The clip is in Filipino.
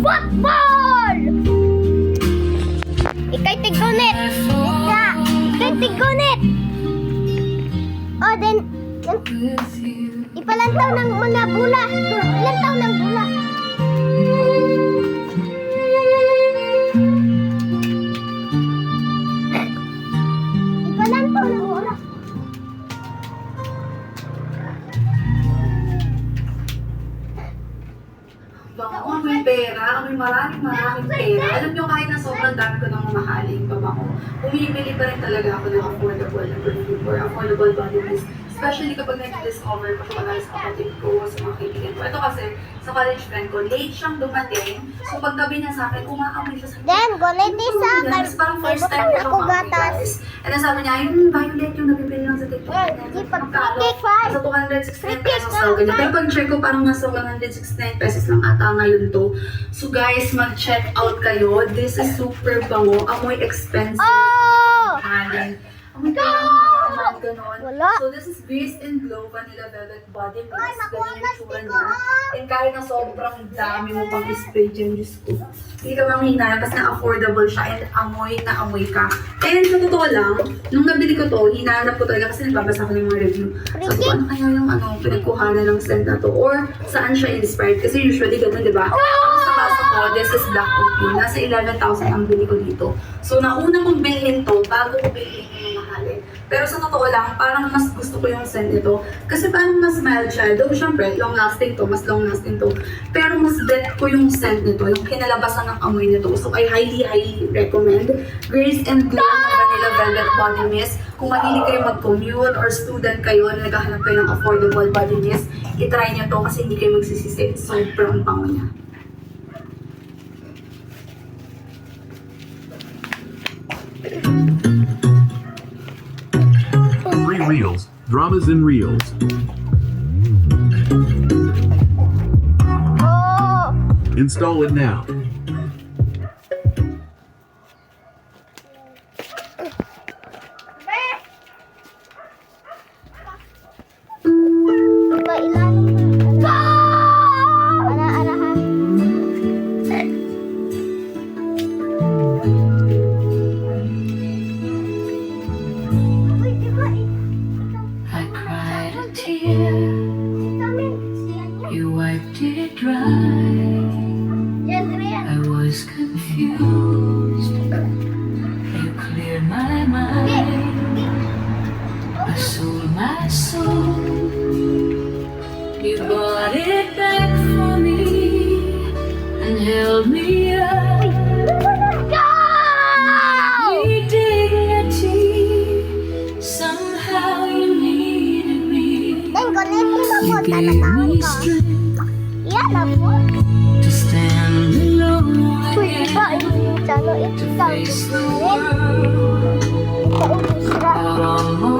Football! Ikay tigunit! Ikay tigunit! O, then, ipalantaw ng mga bula. Ilantaw ng bula. Ipalantaw ng bula. Bango, may pera, may maraming pera. Alam nyo, kahit na sobrang dami ko ng mamahaling pabango, bumibili pa rin talaga ako ng affordable na perfume or affordable body mist. Especially kapag nag-discover ko siya pala sa kapatid ko, sa mga kaibigan ko. Ito kasi, sa college friend ko, late siyang dumating. So paggabi niya sa akin, umaamoy siya sa akin. Then, guliti sa akin. Parang first time ko Ako gatas. And then sabi niya, yung violet yung nabibili lang sa TikTok. Di pag Magkano? free cake, right? Sa 269 pesos daw ganyan. Pero pag check ko, parang nasa 169 pesos lang ata ngayon to. So guys, mag-check out kayo. This is super bango. Amoy expensive. Oh! Amoy kailangan ganon. Wala. So this is Breeze and Glow Vanilla Velvet Body Mist. Ay, nakuha Ganyan ka, yung tsura Stiko, niya. And kahit na sobrang dami mo pang spray dyan, Diyos ko. Hindi ka bang hinala kasi na-affordable siya and amoy na amoy ka. And sa totoo lang, nung nabili ko to, hinanap ko talaga kasi nagbabasa ko ng mga review. Sabi ko, ano kaya yung pinagkuhanan ng scent na to? Or saan siya inspired? Kasi usually ganun, di ba? Ang sa baso ko, this is Black Opium. Nasa 11,000 ang bili ko dito. So nauna kong bilhin to bago ko bilhin yung mahalin. Pero sa totoo lang, parang mas gusto ko yung scent nito. Kasi parang mas mild siya. Though syempre, long lasting to, mas long lasting to. Pero mas bet ko yung scent nito, yung kinalabasan ng amoy nito. So I highly recommend Grace and Glow na Vanilla Velvet Body Mist. Kung mahilig kayo mag-commute or student kayo na naghahanap kayo ng affordable body mist, itry nyo to kasi hindi kayo magsisisi. Sobrang bango niya. Free Reels, Dramas and Reels. Oh! Install it now. Mailalim na. Ana-anahan. Uy, di ba I cried a tear, you wiped it dry. Yan, Rian. I was confused, you cleared my mind. I sold my soul, you bought it back for me and held me up. Need dignity, somehow you needed me. Then, ganito na po. You gave Tatatawag me ka. strength Yan na po. to stand alone Uy, iba. again, Ito, to ikaw. face the world Ikaw, Isra. out on my